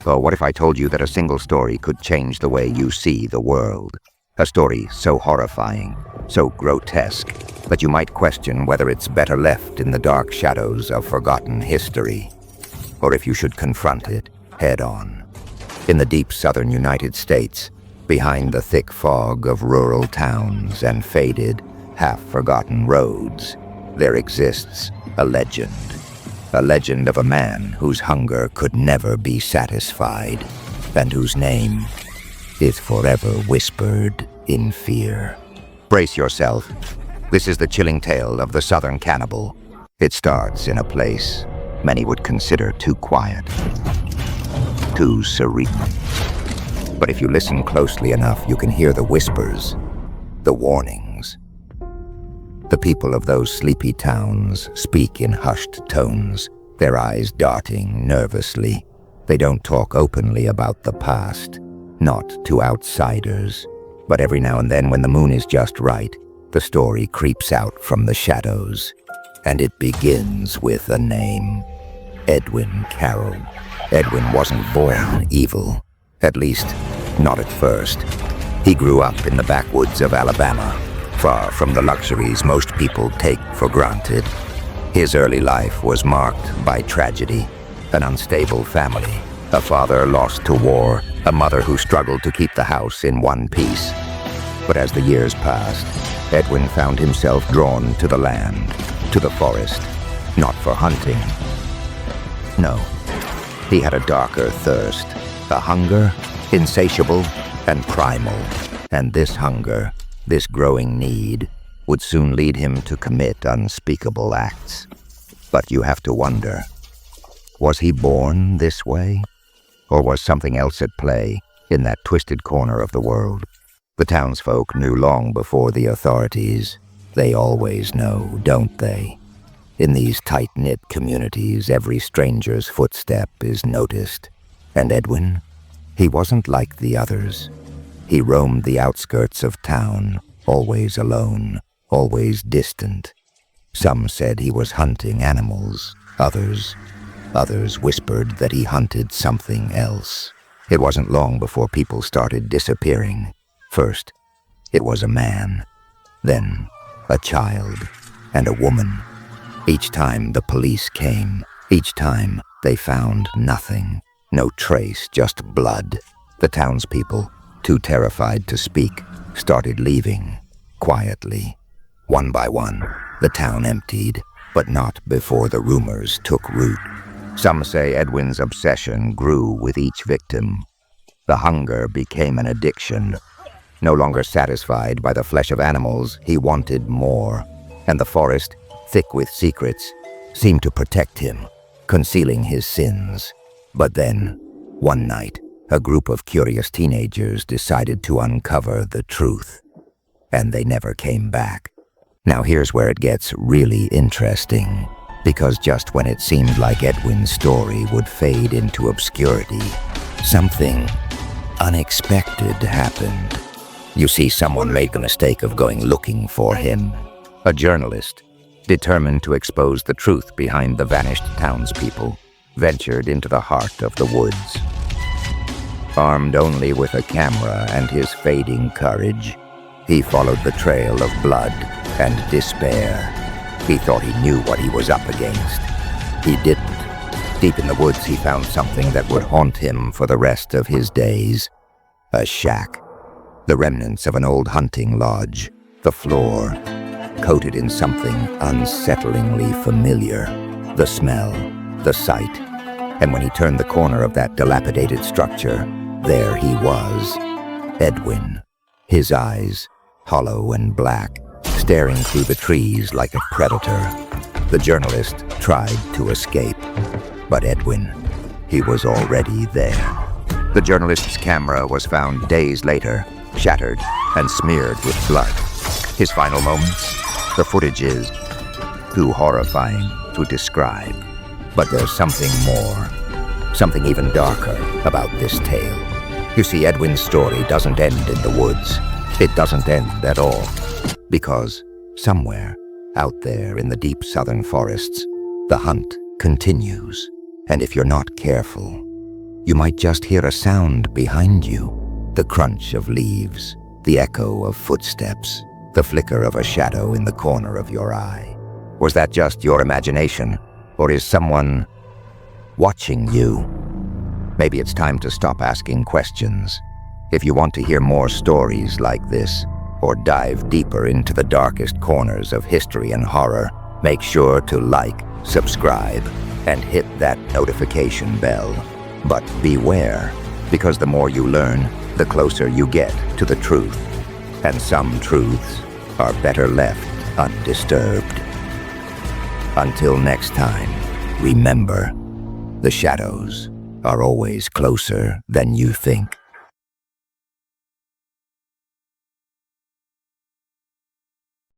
So what if I told you that a single story could change the way you see the world? A story so horrifying, so grotesque, that you might question whether it's better left in the dark shadows of forgotten history, or if you should confront it head-on. In the deep southern United States, behind the thick fog of rural towns and faded, half-forgotten roads, there exists a legend. A legend of a man whose hunger could never be satisfied, and whose name is forever whispered in fear. Brace yourself. This is the chilling tale of the Southern Cannibal. It starts in a place many would consider too quiet, too serene. But if you listen closely enough, you can hear the whispers, the warnings. The people of those sleepy towns speak in hushed tones, their eyes darting nervously. They don't talk openly about the past, not to outsiders. But every now and then, when the moon is just right, the story creeps out from the shadows, and it begins with a name: Edwin Carroll. Edwin wasn't born evil, at least not at first. He grew up in the backwoods of Alabama, far from the luxuries most people take for granted. His early life was marked by tragedy: an unstable family, a father lost to war, a mother who struggled to keep the house in one piece. But as the years passed, Edwin found himself drawn to the land, to the forest, not for hunting. No, he had a darker thirst, a hunger, insatiable and primal. And this hunger, this growing need, would soon lead him to commit unspeakable acts. But you have to wonder, was he born this way? Or was something else at play in that twisted corner of the world? The townsfolk knew long before the authorities. They always know, don't they? In these tight-knit communities, every stranger's footstep is noticed. And Edwin, he wasn't like the others. He roamed the outskirts of town, always alone, always distant. Some said he was hunting animals. Others whispered that he hunted something else. It wasn't long before people started disappearing. First, it was a man, then a child, and a woman. Each time the police came, each time they found nothing. No trace, just blood. The townspeople, too terrified to speak, started leaving, quietly. One by one, the town emptied, but not before the rumors took root. Some say Edwin's obsession grew with each victim. The hunger became an addiction. No longer satisfied by the flesh of animals, he wanted more. And the forest, thick with secrets, seemed to protect him, concealing his sins. But then, one night, a group of curious teenagers decided to uncover the truth. And they never came back. Now here's where it gets really interesting. Because just when it seemed like Edwin's story would fade into obscurity, something unexpected happened. You see, someone made the mistake of going looking for him. A journalist, determined to expose the truth behind the vanished townspeople, ventured into the heart of the woods. Armed only with a camera and his fading courage, he followed the trail of blood and despair. He thought he knew what he was up against. He didn't. Deep in the woods, he found something that would haunt him for the rest of his days. A shack. The remnants of an old hunting lodge. The floor, coated in something unsettlingly familiar. The smell, the sight. And when he turned the corner of that dilapidated structure, there he was. Edwin. His eyes, hollow and black, staring through the trees like a predator. The journalist tried to escape, but Edwin, he was already there. The journalist's camera was found days later, shattered and smeared with blood. His final moments? The footage is too horrifying to describe. But there's something more, something even darker about this tale. You see, Edwin's story doesn't end in the woods. It doesn't end at all. Because somewhere out there in the deep southern forests, the hunt continues. And if you're not careful, You might just hear a sound behind you, the crunch of leaves, the echo of footsteps, the flicker of a shadow in the corner of your eye. Was that just your imagination, or is someone watching you? Maybe it's time to stop asking questions. If you want to hear more stories like this, or dive deeper into the darkest corners of history and horror, make sure to like, subscribe, and hit that notification bell. But beware, because the more you learn, the closer you get to the truth. And some truths are better left undisturbed. Until next time, remember, the shadows are always closer than you think.